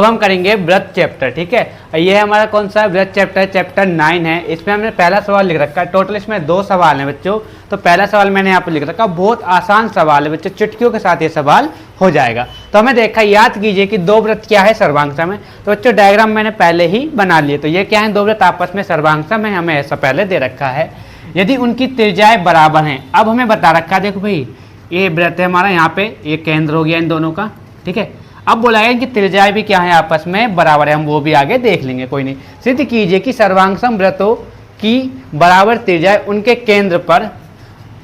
हम करेंगे व्रत चैप्टर, ठीक है। ये हमारा कौन सा व्रत चैप्टर, चैप्टर 9 है। इसमें हमने पहला सवाल लिख रखा है। टोटल इसमें 2 सवाल हैं बच्चों। तो पहला सवाल मैंने यहाँ पर लिख रखा, बहुत आसान सवाल है बच्चों, चुटकियों के साथ ये सवाल हो जाएगा। तो हमें देखा, याद कीजिए कि 2 व्रत क्या है, सर्वांगसम है। तो बच्चों डायग्राम मैंने पहले ही बना लिए। तो ये क्या है, 2 व्रत आपस में सर्वांगसम है, हमें ऐसा पहले दे रखा है। यदि उनकी त्रिज्याएं बराबर हैं, अब हमें बता रखा है, देखो भाई ये व्रत है हमारा, यहाँ पे ये केंद्र हो गया इन दोनों का, ठीक है। अब बोला गया कि त्रिज्याएं भी क्या है, आपस में बराबर है, हम वो भी आगे देख लेंगे, कोई नहीं। सिद्ध कीजिए कि सर्वांगसम व्रतों की बराबर त्रिज्याएं उनके केंद्र पर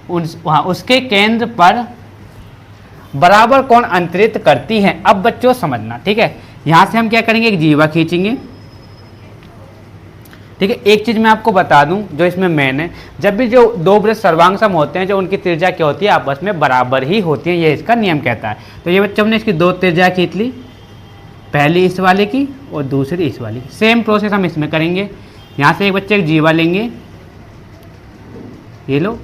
उसके केंद्र पर बराबर कोण अंतरित करती हैं। अब बच्चों समझना, ठीक है। यहां से हम क्या करेंगे, एक जीवा खींचेंगे, ठीक है। एक चीज मैं आपको बता दूं जो इसमें मेन है, जब भी जो 2 व्रत सर्वांगसम होते हैं, जो उनकी त्रिज्या क्या होती है, आपस में बराबर ही होती है, ये इसका नियम कहता है। तो ये बच्चों हमने इसकी 2 त्रिज्या खींच ली, पहली इस वाले की और दूसरी इस वाली की। सेम प्रोसेस हम इसमें करेंगे। यहाँ से एक बच्चे एक जीवा लेंगे, ये लो,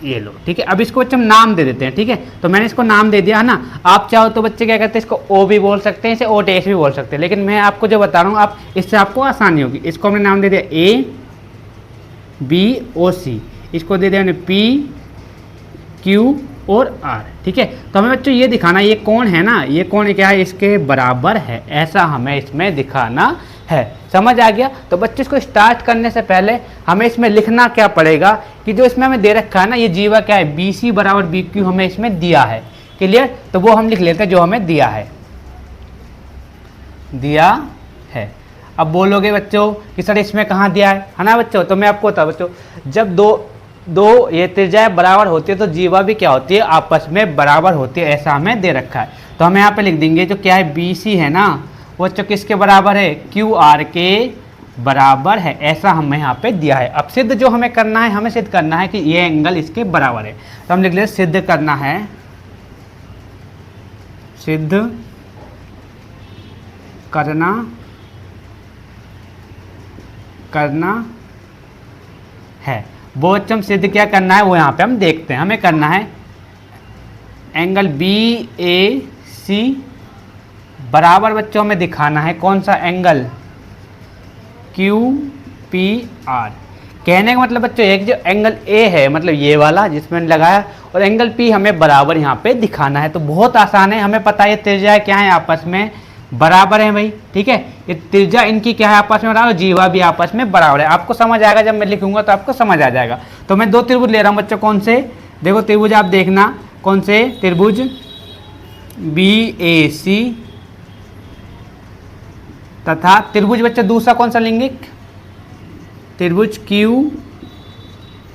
ये लो, ठीक है। अब इसको बच्चे हम नाम दे देते हैं, ठीक है। तो मैंने इसको नाम दे दिया है ना। आप चाहो तो बच्चे क्या करते हैं, इसको ओ भी बोल सकते हैं, इसे ओ टेक्स भी बोल सकते हैं, लेकिन मैं आपको जो बता रहा हूँ, आप इससे आपको आसानी होगी। इसको हमने नाम दे दिया ए बी ओ सी, इसको दे दिया हमने पी क्यू और आर, ठीक है। तो हमें बच्चों ये दिखाना, ये कौन है ना, ये कौन क्या है, इसके बराबर है, ऐसा हमें इसमें दिखाना है। समझ आ गया। तो बच्चे इसको स्टार्ट करने से पहले हमें इसमें लिखना क्या पड़ेगा कि जो इसमें हमें दे रखा है ना, ये जीवा क्या है, बी सी बराबर बी क्यू हमें इसमें दिया है, क्लियर। तो वो हम लिख लेते हैं जो हमें दिया है। अब बोलोगे बच्चों कि सर इसमें कहाँ दिया है ना बच्चों। तो मैं आपको बताऊँ बच्चों, जब दो ये त्रिज्याएं बराबर होती है तो जीवा भी क्या होती है, आपस में बराबर होती है, ऐसा हमें दे रखा है। तो हम यहाँ पे लिख देंगे जो क्या है, बी सी है ना, वो बच्चों किसके बराबर है, क्यू आर के बराबर है, ऐसा हमें यहाँ पे दिया है। अब सिद्ध जो हमें करना है, हमें सिद्ध करना है कि ये एंगल इसके बराबर है। तो हम लिख लेते सिद्ध करना है, सिद्ध करना है। वो हम सिद्ध क्या करना है वो यहाँ पे हम देखते हैं। हमें करना है एंगल बी ए सी बराबर बच्चों हमें दिखाना है कौन सा एंगल, क्यू पी आर। कहने का मतलब बच्चों एक जो एंगल ए है, मतलब ये वाला जिसमें लगाया, और एंगल पी हमें बराबर यहाँ पे दिखाना है। तो बहुत आसान है, हमें पता है ये त्रिज्या क्या है, आपस में बराबर है भाई, ठीक है। ये त्रिज्या इनकी क्या है, आपस में बराबर, जीवा भी आपस में बराबर है। आपको समझ आएगा, जब मैं लिखूंगा तो आपको समझ आ जाएगा। तो मैं 2 त्रिभुज ले रहा हूँ बच्चों, कौन से, देखो त्रिभुज आप देखना कौन से, त्रिभुज बी ए सी तथा त्रिभुज बच्चों दूसरा कौन सा लेंगे, त्रिभुज क्यू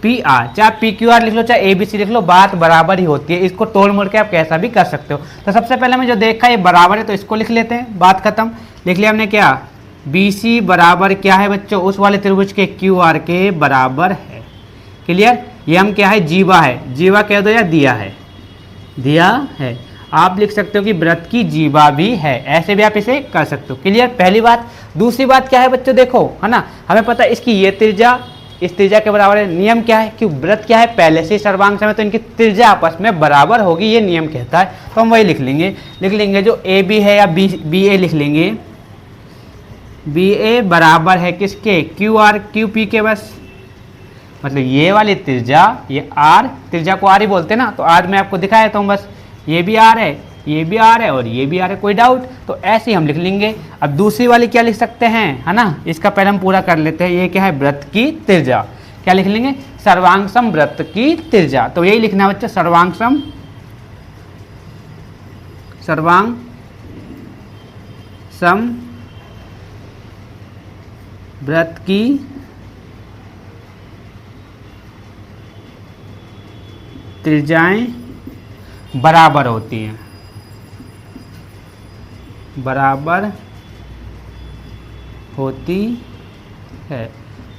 पी आर। चाहे पी क्यू आर लिख लो चाहे ए बी सी लिख लो, बात बराबर ही होती है। इसको तोड़ मोड़ के आप कैसा भी कर सकते हो। तो सबसे पहले हमें जो देखा ये बराबर है, तो इसको लिख लेते हैं, बात खत्म। लिख लिया हमने क्या, बी सी बराबर क्या है बच्चों, उस वाले त्रिभुज के क्यू आर के बराबर है, क्लियर। ये हम क्या है, जीवा है, जीवा कह दो या दिया है। आप लिख सकते हो कि व्रत की जीवा भी है, ऐसे भी आप इसे कर सकते हो, क्लियर। पहली बात। दूसरी बात क्या है बच्चों, देखो है ना, हमें पता है इसकी ये त्रिज्या इस त्रिज्या के बराबर है। नियम क्या है कि व्रत क्या है, पहले से सर्वांग में, तो इनकी त्रिज्या आपस में बराबर होगी, ये नियम कहता है। तो हम वही लिख लेंगे जो ए बी है या बी ए लिख लेंगे, बी ए बराबर है किसके, क्यू आर क्यू पी के, बस मतलब ये वाली त्रिज्या, ये आर, त्रिज्या को आर ही बोलते हैं ना, तो आज मैं आपको दिखाया तो बस ये भी आर है, ये भी आर है और ये भी आर है, कोई डाउट। तो ऐसे ही हम लिख लेंगे। अब दूसरी वाली क्या लिख सकते हैं, है ना, इसका पहले हम पूरा कर लेते हैं। ये क्या है, व्रत की त्रिज्या, क्या लिख लेंगे, सर्वांगसम व्रत की त्रिज्या। तो यही लिखना है बच्चे, सर्वांगसम व्रत की त्रिज्याएं बराबर होती हैं, बराबर होती है।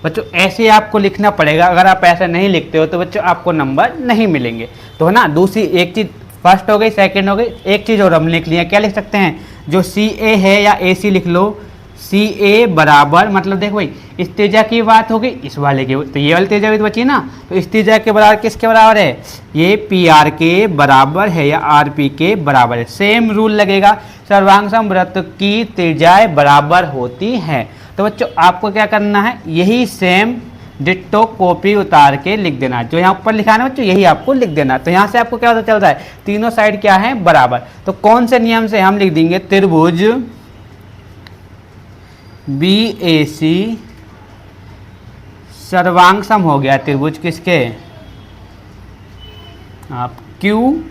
बच्चों ऐसे आपको लिखना पड़ेगा, अगर आप ऐसा नहीं लिखते हो तो बच्चों आपको नंबर नहीं मिलेंगे। तो है ना, दूसरी एक चीज़ फर्स्ट हो गई, सेकंड हो गई, एक चीज़ और हम लिख लिया, क्या लिख सकते हैं, जो सी ए है या ए सी लिख लो, सी ए बराबर, मतलब देखो भाई इस त्रिज्या की बात हो गई, इस वाले की, तो ये वाली त्रिज्या भी तो बची ना, तो इस त्रिज्या के बराबर किसके बराबर है, ये पी आर के बराबर है या आर पी के बराबर है। सेम रूल लगेगा, सर्वांग समवृत्त की त्रिज्याएं बराबर होती हैं। तो बच्चों आपको क्या करना है, यही सेम डिट्टो कॉपी उतार के लिख देना, जो यहाँ ऊपर लिखा है ना बच्चों यही आपको लिख देना। तो यहाँ से आपको क्या पता चल रहा है, तीनों साइड क्या है, बराबर। तो कौन से नियम से, हम लिख देंगे त्रिभुज बी ए सी सर्वांग सम हो गया त्रिभुज किसके, आप क्यू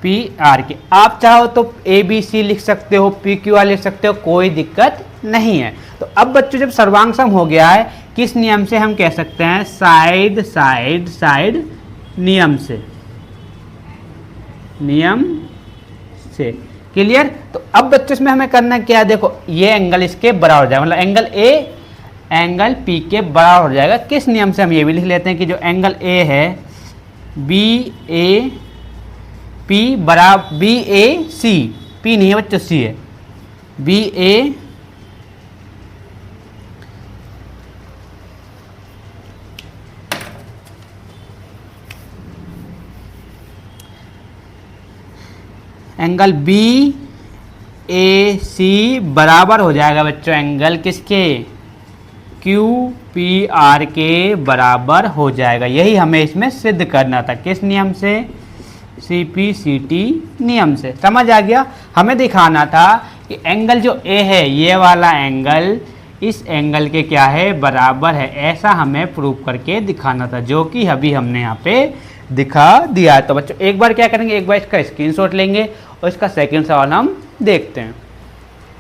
पी आर के। आप चाहो तो ए बी सी लिख सकते हो, पी क्यू आर लिख सकते हो, कोई दिक्कत नहीं है। तो अब बच्चों जब सर्वांग सम हो गया है, किस नियम से हम कह सकते हैं, साइड साइड साइड नियम से, नियम से। क्लियर। तो अब बच्चों इसमें हमें करना क्या है, देखो ये एंगल इसके बराबर हो जाएगा, मतलब एंगल ए एंगल पी के बराबर हो जाएगा। किस नियम से, हम ये भी लिख लेते हैं कि जो एंगल ए है बी ए पी बराबर, बी ए सी, पी नहीं है बच्चों सी है, बी ए एंगल बी ए सी बराबर हो जाएगा बच्चों एंगल किसके, क्यू पी आर के बराबर हो जाएगा। यही हमें इसमें सिद्ध करना था, किस नियम से, सी पी सी टी नियम से। समझ आ गया। हमें दिखाना था कि एंगल जो ए है, ये वाला एंगल इस एंगल के क्या है, बराबर है। ऐसा हमें प्रूव करके दिखाना था, जो कि अभी हमने यहाँ पे दिखा दिया। तो बच्चों एक बार क्या करेंगे, एक बार इसका स्क्रीनशॉट लेंगे और इसका सेकंड सवाल हम देखते हैं।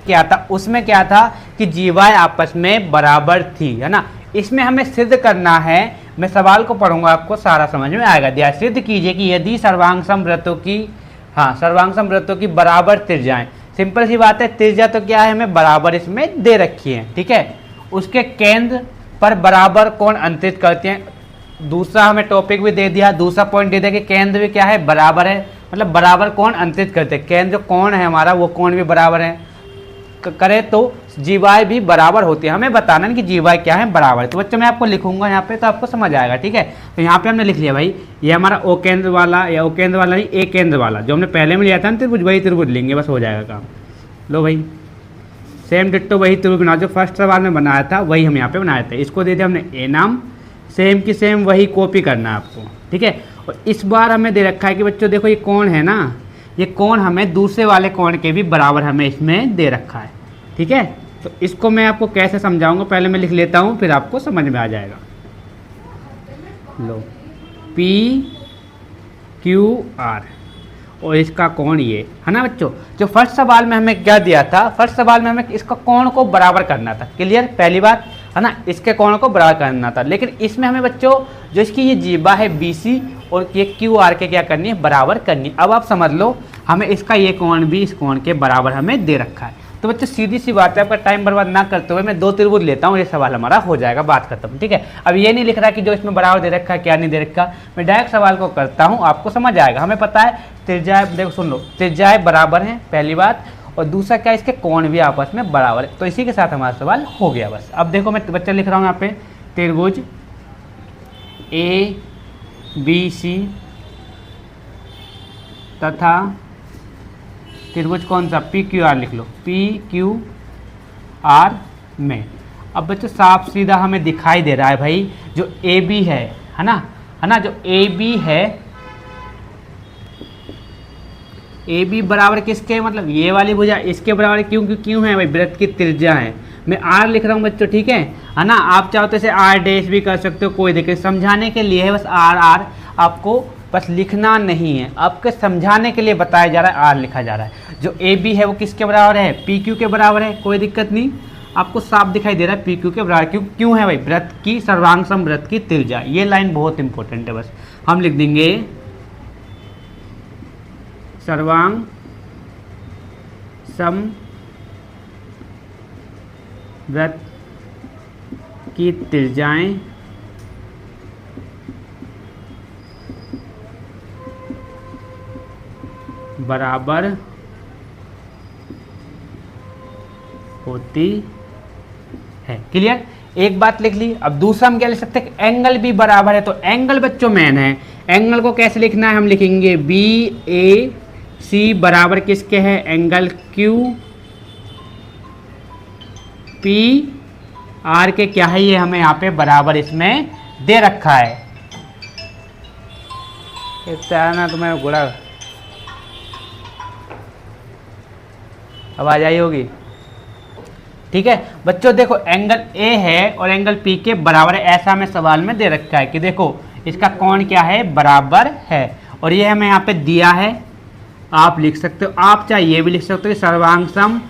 क्या था उसमें, क्या था कि जीवाएं आपस में बराबर थी, है ना। इसमें हमें सिद्ध करना है, मैं सवाल को पढ़ूंगा आपको सारा समझ में आएगा। दिया सिद्ध कीजिए कि यदि सर्वांग समवृत्तों की, हाँ सर्वांग समवृत्तों की बराबर त्रिज्याएं, सिंपल सी बात है, त्रिज्या तो क्या है हमें बराबर इसमें दे रखी है, ठीक है, उसके केंद्र पर बराबर कोण अंतरित करते हैं। दूसरा हमें टॉपिक भी दे दिया, दूसरा पॉइंट दे दिया कि केंद्र भी क्या है, बराबर है, मतलब बराबर कोण अंतरित करते हैं। केंद्र जो कोण है हमारा, वो कोण भी बराबर है, करे तो जीवाएं भी बराबर होती है। हमें बताना है कि जीवाएं क्या है, बराबर है। तो बच्चों मैं आपको लिखूंगा यहाँ पे, तो आपको समझ आएगा, ठीक है। तो यहाँ पे हमने लिख लिया भाई, ये हमारा ओ केंद्र वाला, या ओ केंद्र वाला नहीं, ए केंद्र वाला, जो हमने पहले में लिया था ना त्रिभुज, वही त्रिभुज लेंगे, बस हो जाएगा काम। लो भाई सेम डिट्टो वही त्रिभुज बना, जो फर्स्ट सवाल में बनाया था वही हम यहाँ पे बनाए थे। इसको दे दिया हमने ए नाम, सेम की सेम वही कॉपी करना है आपको, ठीक है। और इस बार हमें दे रखा है कि बच्चों देखो ये कोण है ना, ये कोण हमें दूसरे वाले कोण के भी बराबर हमें इसमें दे रखा है, ठीक है। तो इसको मैं आपको कैसे समझाऊंगा, पहले मैं लिख लेता हूँ, फिर आपको समझ में आ जाएगा। लो पी क्यू आर और इसका कोण ये है ना बच्चों। जो फर्स्ट सवाल में हमें क्या दिया था, फर्स्ट सवाल में हमें इसका कोण को बराबर करना था, क्लियर, पहली बात है ना, इसके कोण को बराबर करना था। लेकिन इसमें हमें बच्चों जो इसकी ये जीवा है BC और ये QR के क्या करनी है, बराबर करनी। अब आप समझ लो हमें इसका ये कोण भी इस कोण के बराबर हमें दे रखा है। तो बच्चों सीधी सी बात है, आपका टाइम बर्बाद ना करते हुए मैं दो त्रिभुज लेता हूँ, ये सवाल हमारा हो जाएगा, बात खत्म, ठीक है। अब ये नहीं लिख रहा कि जो इसमें बराबर दे रखा है क्या नहीं दे रखा, मैं डायरेक्ट सवाल को करता हूँ, आपको समझ आएगा। हमें पता है त्रिज्याएं, देखो सुन लो, त्रिज्याएं बराबर हैं पहली बात, और दूसरा क्या, इसके कोण भी आपस में बराबर है। तो इसी के साथ हमारा सवाल हो गया बस। अब देखो मैं बच्चा लिख रहा हूँ यहाँ पे, त्रिभुज ABC तथा त्रिभुज कौन सा, PQR लिख लो, PQR में। अब बच्चों साफ सीधा हमें दिखाई दे रहा है भाई, जो AB है ना, जो AB है, AB बराबर किसके, मतलब ये वाली भुजा इसके बराबर, क्यों है भाई, वृत्त की त्रिज्या है। मैं R लिख रहा हूँ बच्चों, ठीक है ना। आप चाहो तो इसे R डैश भी कर सकते हो, कोई दिक्कत, समझाने के लिए है बस R आपको बस लिखना नहीं है, आपके समझाने के लिए बताया जा रहा है, R लिखा जा रहा है। जो AB है वो किसके बराबर है, PQ के बराबर है, कोई दिक्कत नहीं, आपको साफ दिखाई दे रहा है PQ के बराबर। क्यों है भाई, वृत्त की सर्वांग सम वृत्त की त्रिज्या, ये लाइन बहुत इंपॉर्टेंट है, बस हम लिख देंगे सर्वांग सम वृत्त की त्रिज्याएं बराबर होती है। क्लियर? एक बात लिख ली। अब दूसरा हम क्या लिख सकते हैं, एंगल भी बराबर है। तो एंगल बच्चों मेन है, एंगल को कैसे लिखना है, हम लिखेंगे बी ए सी बराबर किसके है, एंगल क्यू पी आर के क्या है, ये हमें यहाँ पे बराबर इसमें दे रखा है। ना तो मैं गुड़ा आवाज आई होगी। ठीक है बच्चों, देखो एंगल ए है और एंगल पी के बराबर है, ऐसा हमें सवाल में दे रखा है कि देखो इसका कोण क्या है, बराबर है। और ये हमें यहाँ पे दिया है, आप लिख सकते हो, आप चाहे ये भी लिख सकते हो सर्वांगसम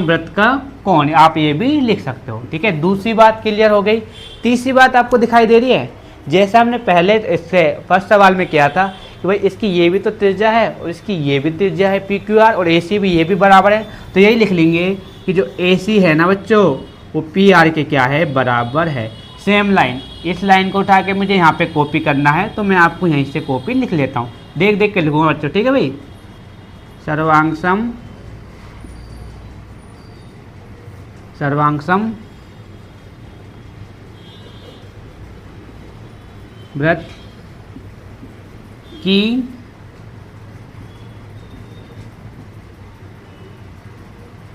वृत्त का कोण, आप ये भी लिख सकते हो। ठीक है, दूसरी बात क्लियर हो गई। तीसरी बात आपको दिखाई दे रही है, जैसा हमने पहले इससे फर्स्ट सवाल में किया था कि भाई इसकी ये भी तो त्रिज्या है और इसकी ये भी त्रिज्या है पी क्यू आर, और ए सी भी ये भी बराबर है। तो यही लिख लेंगे कि जो ए सी है ना बच्चों, वो पी आर के क्या है, बराबर है। सेम लाइन, इस लाइन को उठा के मुझे यहाँ पे कॉपी करना है, तो मैं आपको यहीं से कॉपी लिख लेता हूँ, देख देख के लिखूंगा बच्चों। ठीक है भाई, सर्वांगसम वृत्त की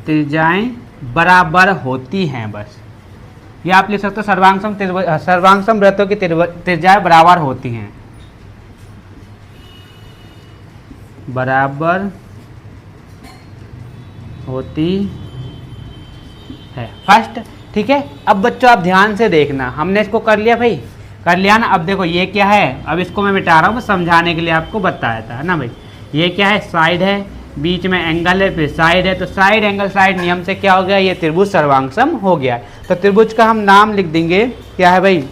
त्रिज्याएं बराबर होती हैं। बस ये आप लिख सकते हो, सर्वांगसम वृत्तों की त्रिज्याएं बराबर होती हैं, बराबर होती है फर्स्ट। ठीक है, अब बच्चों आप ध्यान से देखना, हमने इसको कर लिया भाई, कर लिया ना। अब देखो ये क्या है, अब इसको मैं मिटा रहा हूँ, मैं समझाने के लिए आपको बताया था ना भाई। ये क्या है, साइड है, बीच में एंगल है, फिर साइड है, तो साइड एंगल साइड नियम से क्या हो गया, ये त्रिभुज सर्वांगसम हो गया। तो त्रिभुज का हम नाम लिख देंगे, क्या है भाई,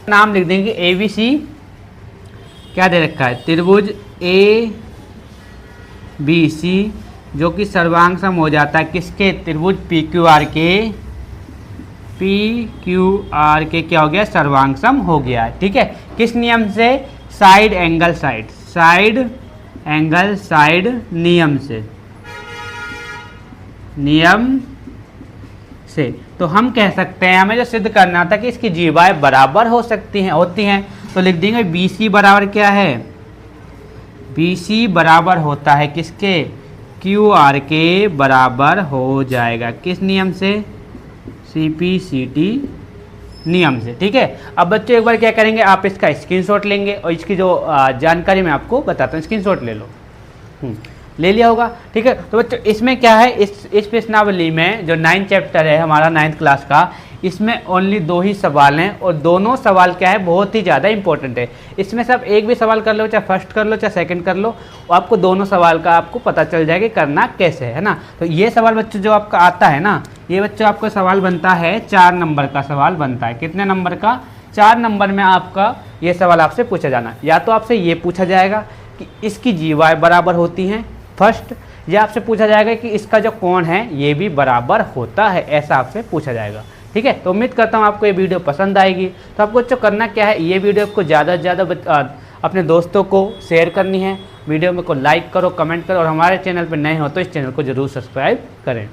नाम लिख देंगे ए बी सी। क्या दे रखा है, त्रिभुज ए बी सी, जो कि सर्वांगसम हो जाता है किसके, त्रिभुज पी क्यू आर के, पी क्यू आर के क्या हो गया, सर्वांगसम हो गया है। ठीक है, किस नियम से, side angle side, side angle side नियम से, नियम से। तो हम कह सकते हैं, हमें जो सिद्ध करना था कि इसकी जीवाएं बराबर हो सकती हैं, होती हैं, तो लिख देंगे बी सी बराबर क्या है, बी सी बराबर होता है किसके, क्यू आर के बराबर हो जाएगा, किस नियम से, CPCT नियम से। ठीक है, अब बच्चों एक बार क्या करेंगे, आप इसका स्क्रीनशॉट लेंगे और इसकी जो जानकारी मैं आपको बताता हूँ, स्क्रीनशॉट ले लो। ले लिया होगा। ठीक है, तो बच्चों इसमें क्या है, इस प्रश्नावली में जो 9th चैप्टर है हमारा 9th क्लास का, इसमें ओनली 2 ही सवाल हैं और दोनों सवाल क्या है, बहुत ही ज़्यादा इंपॉर्टेंट है। इसमें सब एक भी सवाल कर लो, चाहे फर्स्ट कर लो चाहे सेकंड कर लो, आपको दोनों सवाल का आपको पता चल जाएगा करना कैसे है ना। तो ये सवाल बच्चों जो आपका आता है ना, ये बच्चों आपका सवाल बनता है 4 नंबर का सवाल बनता है। कितने नंबर का, 4 नंबर में आपका ये सवाल आपसे पूछा जाना, या तो आपसे ये पूछा जाएगा कि इसकी जीवाएं बराबर होती हैं फर्स्ट, या आपसे पूछा जाएगा कि इसका जो कोण है ये भी बराबर होता है, ऐसा आपसे पूछा जाएगा। ठीक है, तो उम्मीद करता हूँ आपको ये वीडियो पसंद आएगी। तो आपको जो करना क्या है, ये वीडियो को ज़्यादा से ज़्यादा अपने दोस्तों को शेयर करनी है, वीडियो में को लाइक करो, कमेंट करो, और हमारे चैनल पर नए हो तो इस चैनल को ज़रूर सब्सक्राइब करें।